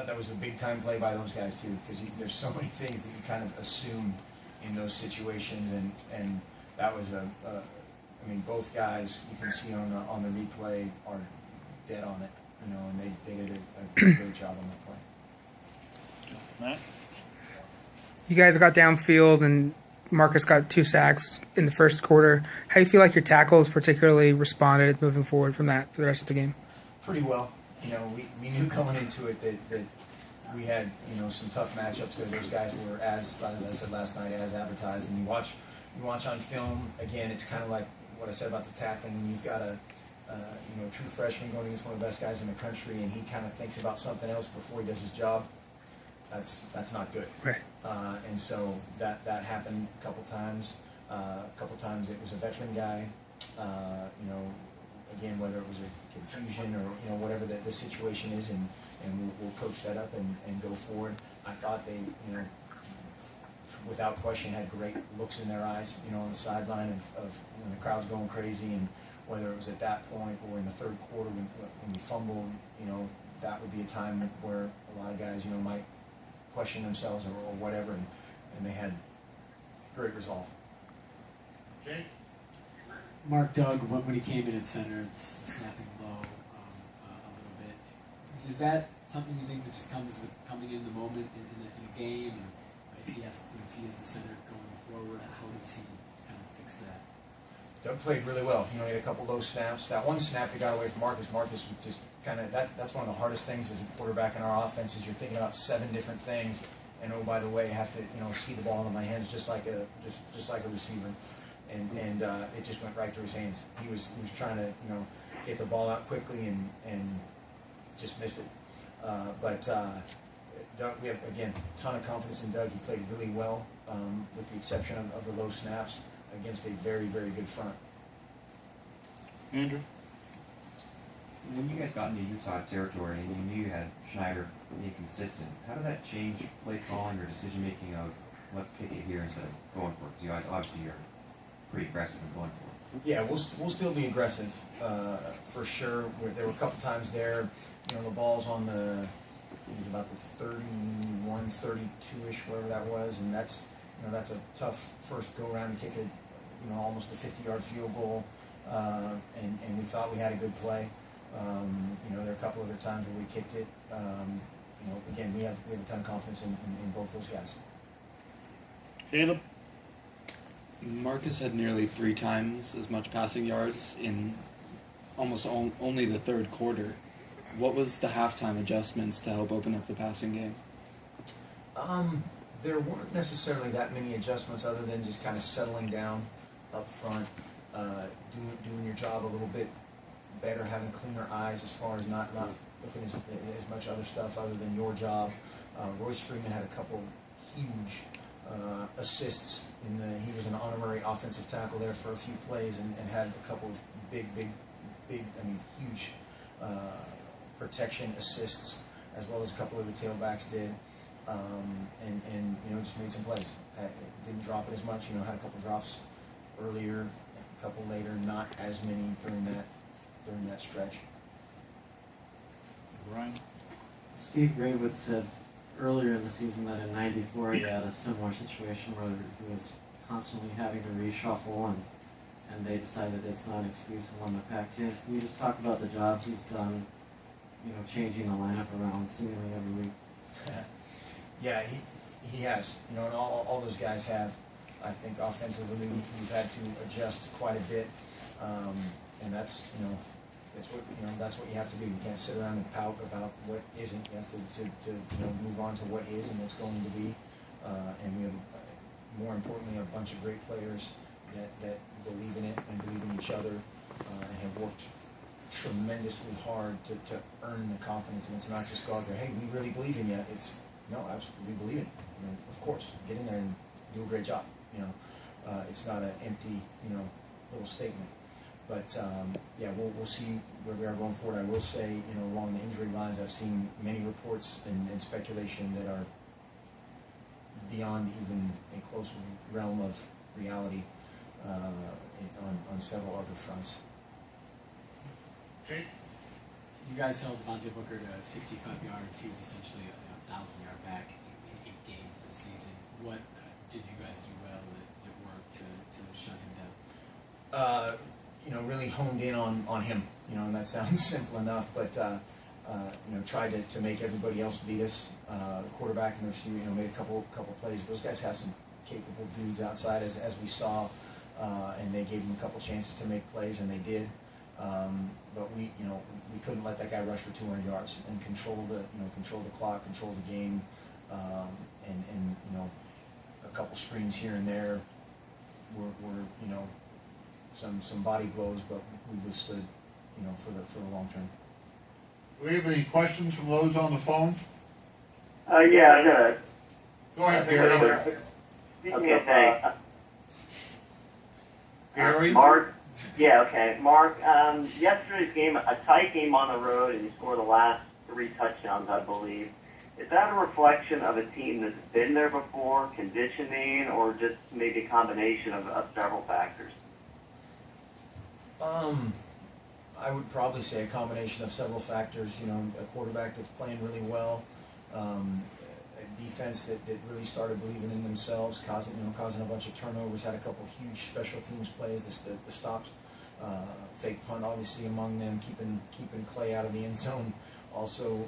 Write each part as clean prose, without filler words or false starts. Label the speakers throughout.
Speaker 1: thought that was a big time play by those guys too, because there's so many things that you kind of assume in those situations, and that was I mean, both guys you can see on the replay are dead on it, you know, and they did a great job on that play.
Speaker 2: Matt?
Speaker 3: You guys got downfield, and Marcus got 2 sacks in the first quarter. How do you feel like your tackles particularly responded moving forward from that for the rest of the game?
Speaker 1: Pretty well. You know, we knew going into it that we had, you know, some tough matchups there. Those guys were, as I said last night, as advertised. And you watch on film, again, it's kind of like what I said about the tackling. When you've got a you know, true freshman going against one of the best guys in the country, and he kind of thinks about something else before he does his job. That's not good.
Speaker 3: Right.
Speaker 1: And so that happened a couple times. A couple times it was a veteran guy. You know, again, whether it was a confusion or, you know, whatever the situation is, and we'll coach that up and go forward. I thought they, you know, without question, had great looks in their eyes, you know, on the sideline of when the crowd's going crazy, and whether it was at that point or in the third quarter when we fumbled, you know, that would be a time where a lot of guys, you know, might question themselves or whatever, and they had great resolve.
Speaker 2: Jake?
Speaker 4: Mark Doug, when he came in at center, snapping low a little bit. Is that something you think that just comes with coming in the moment in a game? And if he is the center going forward, how does he kind of fix that?
Speaker 1: Doug played really well. You know, he had a couple low snaps. That one snap that got away from Marcus was just kind of, that's one of the hardest things as a quarterback in our offense, is you're thinking about 7 different things, and oh, by the way, I have to, you know, see the ball in my hands just like a receiver, and it just went right through his hands. He was trying to, you know, get the ball out quickly and just missed it. But Doug, we have, again, a ton of confidence in Doug. He played really well, with the exception of the low snaps, against a very, very good front.
Speaker 2: Andrew?
Speaker 5: When you guys got into Utah territory and you knew you had Schneider being consistent, how did that change play calling or decision making of let's kick it here instead of going for it? Because you guys obviously are pretty aggressive in going for it.
Speaker 1: Yeah, we'll still be aggressive, for sure. There were a couple times there, you know, the ball's on the, it was about the 31, 32-ish, wherever that was, and that's, you know, that's a tough first go around to kick a, you know, almost a 50-yard field goal, and we thought we had a good play. You know, there are a couple other times where we kicked it. You know, again, we have a ton of confidence in both those guys.
Speaker 2: Caleb?
Speaker 6: Marcus had nearly 3 times as much passing yards in almost only the third quarter. What was the halftime adjustments to help open up the passing game?
Speaker 1: There weren't necessarily that many adjustments other than just kind of settling down up front, doing your job a little bit better, having cleaner eyes as far as not looking as much other stuff other than your job. Royce Freeman had a couple huge assists. He was an honorary offensive tackle there for a few plays and had a couple of big, I mean, huge protection assists, as well as a couple of the tailbacks did. And you know, just made some plays. Didn't drop it as much. You know, had a couple drops earlier, a couple later, not as many during that stretch.
Speaker 2: Ryan?
Speaker 7: Steve Graywood said earlier in the season that in '94 he had a similar situation where he was constantly having to reshuffle, and they decided it's not an excuse and won the Pac-10. Can you just talk about the job he's done, you know, changing the lineup around seemingly every week?
Speaker 1: Yeah, he has. You know, and all those guys have. I think offensively we've had to adjust quite a bit, and that's, you know, that's what you have to do. You can't sit around and pout about what isn't. You have to you know, move on to what is and what's going to be. And we have, more importantly, a bunch of great players that believe in it and believe in each other, and have worked tremendously hard to earn the confidence. And it's not just go out there, hey, we really believe in you. It's, no, absolutely, we believe in it. You know, of course, get in there and do a great job. You know, it's not an empty, you know, little statement. But yeah, we'll see where we are going forward. I will say, you know, along the injury lines, I've seen many reports and speculation that are beyond even a close realm of reality on several other fronts.
Speaker 2: Jake?
Speaker 4: You guys held Devontae Booker to 65 yards. He was essentially a
Speaker 1: really honed in on him, you know, and that sounds simple enough, but, you know, tried to make everybody else beat us. The quarterback and the receiver, you know, made a couple plays. Those guys have some capable dudes outside, as we saw, and they gave them a couple chances to make plays, and they did. But we couldn't let that guy rush for 200 yards and control the clock, control the game, and you know, a couple screens here and there were you know, some body blows, but we withstood, you know, for the long term.
Speaker 2: Do we have any questions from those on the phones?
Speaker 8: Yeah, I got it.
Speaker 2: Go ahead, Gary.
Speaker 8: Okay, thanks.
Speaker 2: Gary?
Speaker 8: Mark? Yeah, okay. Mark, yesterday's game, a tight game on the road, and you scored the last 3 touchdowns, I believe. Is that a reflection of a team that's been there before, conditioning, or just maybe a combination of several factors?
Speaker 1: I would probably say a combination of several factors. You know, a quarterback that's playing really well, a defense that really started believing in themselves, causing a bunch of turnovers. Had a couple huge special teams plays. The stops, fake punt, obviously among them. Keeping Clay out of the end zone, also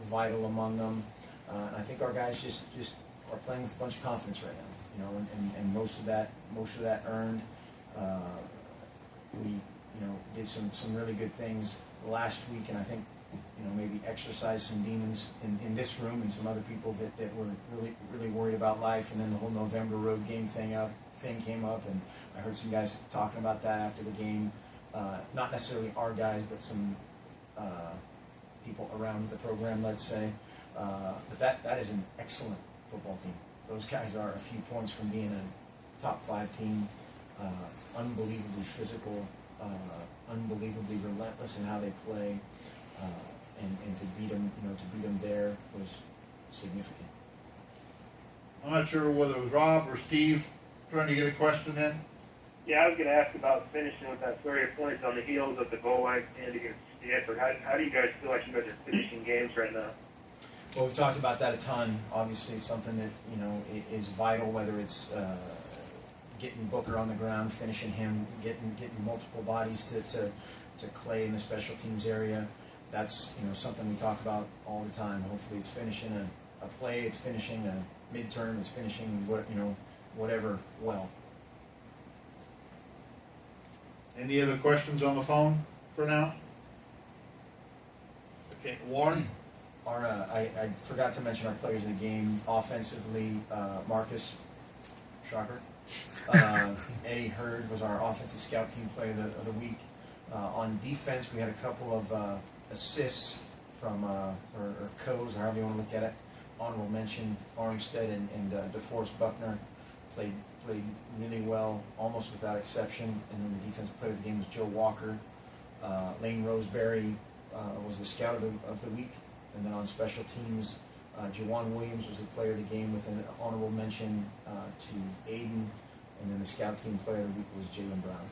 Speaker 1: vital among them. I think our guys just are playing with a bunch of confidence right now. You know, and most of that earned. We did some really good things last week, and I think, you know, maybe exercised some demons in this room and some other people that were really worried about life. And then the whole November road game thing came up, and I heard some guys talking about that after the game. Not necessarily our guys, but some people around the program, let's say. But that is an excellent football team. Those guys are a few points from being a top 5 team. Unbelievably physical, unbelievably relentless in how they play, and to beat them there was significant.
Speaker 2: I'm not sure whether it was Rob or Steve trying to get a question in.
Speaker 9: Yeah, I was going to ask about finishing with that 30 points on the heels of the goal line stand against Stanford. How do you guys feel like you guys are finishing games right now?
Speaker 1: Well, we've talked about that a ton. Obviously, it's something that, you know, is vital, whether it's getting Booker on the ground, finishing him, getting multiple bodies to Clay in the special teams area. That's, you know, something we talk about all the time. Hopefully, it's finishing a play, it's finishing a midterm, it's finishing whatever well.
Speaker 2: Any other questions on the phone for now? Okay, Warren?
Speaker 1: I forgot to mention our players of the game. Offensively, Marcus, shocker. Eddie Hurd was our offensive scout team player of the week. On defense, we had a couple of assists from, or co's, or however you want to look at it. Honorable mention, Armstead and DeForest Buckner played really well, almost without exception. And then the defensive player of the game was Joe Walker. Lane Roseberry was the scout of the week. And then on special teams, Jawan Williams was the player of the game with an honorable mention to Aiden. And then the scout team player of the week was Jalen Brown.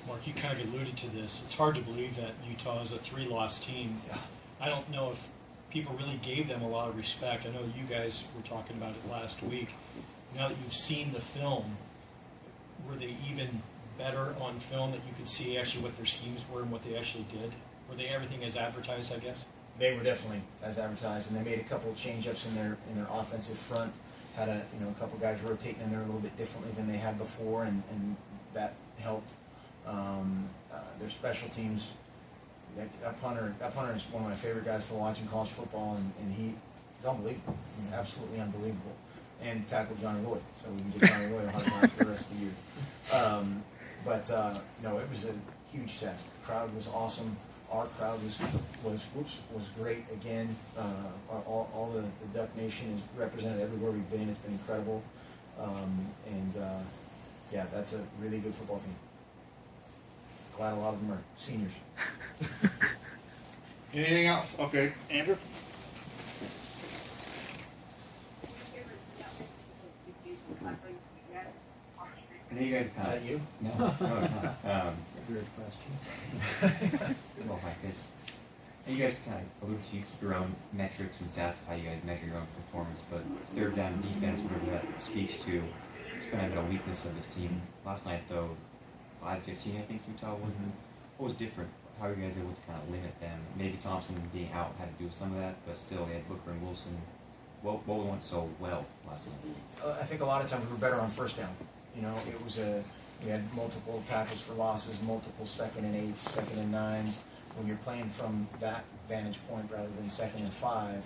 Speaker 10: Mark, you kind of alluded to this. It's hard to believe that Utah is a 3-loss team.
Speaker 1: Yeah.
Speaker 10: I don't know if people really gave them a lot of respect. I know you guys were talking about it last week. Now that you've seen the film, were they even better on film, that you could see actually what their schemes were and what they actually did? Were they everything as advertised, I guess?
Speaker 1: They were definitely as advertised, and they made a couple of change-ups in their offensive front. Had a couple guys rotating in there a little bit differently than they had before, and that helped. Their special teams. That punter is one of my favorite guys to watch in college football, and he's unbelievable, absolutely unbelievable. And tackled Johnny Lloyd, so we can give Johnny Lloyd a hard time for the rest of the year. No, it was a huge test. The crowd was awesome. Our crowd was great again. All the Duck Nation is represented everywhere we've been. It's been incredible, yeah, that's a really good football team. Glad a lot of them are seniors.
Speaker 2: Anything else? Okay, Andrew?
Speaker 5: I know you guys
Speaker 1: Is
Speaker 5: kind
Speaker 1: that you?
Speaker 5: No, no, it's not.
Speaker 7: It's a weird question.
Speaker 5: Well, my goodness. And you guys kind of alluded to, you keep your own metrics and stats of how you guys measure your own performance, but third down defense, whatever that speaks to, it's kind of a weakness of this team. Last night, though, 5-15, I think Utah was.
Speaker 1: Mhm.
Speaker 5: What was different? How were you guys able to kind of limit them? Maybe Thompson being out had to do some of that, but still, they had Booker and Wilson. What went so well last night?
Speaker 1: I think a lot of times we were better on first down. You know, we had multiple tackles for losses, multiple 2nd and 8s, 2nd and 9s. When you're playing from that vantage point rather than 2nd and 5,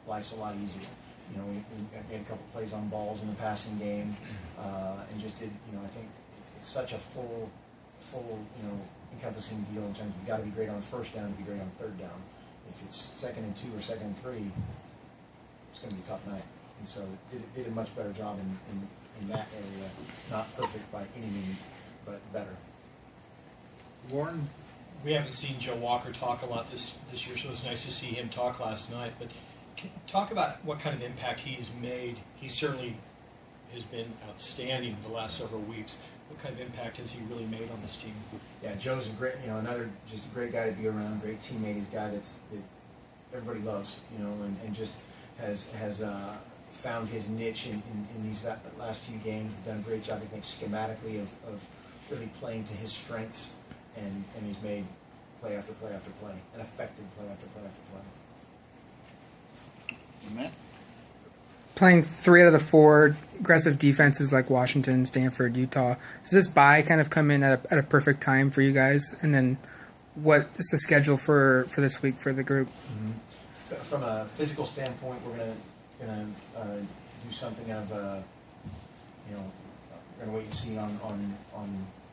Speaker 1: life's a lot easier. You know, we made a couple plays on balls in the passing game, and just did, you know, I think it's such a full, you know, encompassing deal in terms of you've got to be great on first down to be great on third down. If it's 2nd and 2 or 2nd and 3, it's going to be a tough night. And so did a much better job in that area. Not perfect by any means, but better.
Speaker 2: Warren,
Speaker 10: We haven't seen Joe Walker talk a lot this year, so it was nice to see him talk last night. But talk about what kind of impact he's made. He certainly has been outstanding the last several weeks. What kind of impact has he really made on this team?
Speaker 1: Yeah, Joe's a great, you know, another just a great guy to be around, great teammate. He's a guy that everybody loves, you know, and just has found his niche in these last few games. We've done a great job, I think, schematically of really playing to his strengths, and he's made play after play after play, and affected play after play after play.
Speaker 2: Matt?
Speaker 3: Playing 3 out of the 4 aggressive defenses like Washington, Stanford, Utah. Does this bye kind of come in at a perfect time for you guys? And then what is the schedule for this week for the group?
Speaker 1: Mm-hmm. From a physical standpoint, we're gonna do something of you know, we're gonna wait and see on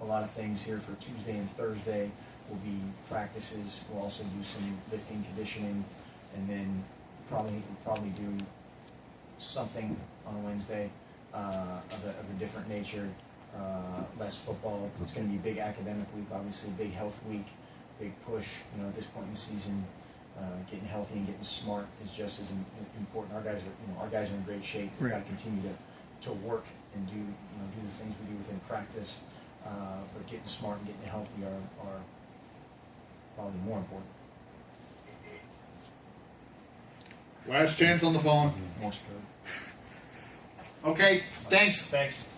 Speaker 1: a lot of things here for Tuesday and Thursday. Will be practices. We'll also do some lifting, conditioning, and then we'll probably do something on Wednesday of a different nature. Less football. It's going to be a big academic week, obviously, big health week, big push. You know, at this point in the season, getting healthy and getting smart is just as important. Our guys are in great shape. We've got to continue to work and do the things we do within practice. But getting smart and getting healthy are probably more important.
Speaker 2: Last chance on the phone.
Speaker 1: More secure.
Speaker 2: Okay, thanks.
Speaker 1: Thanks.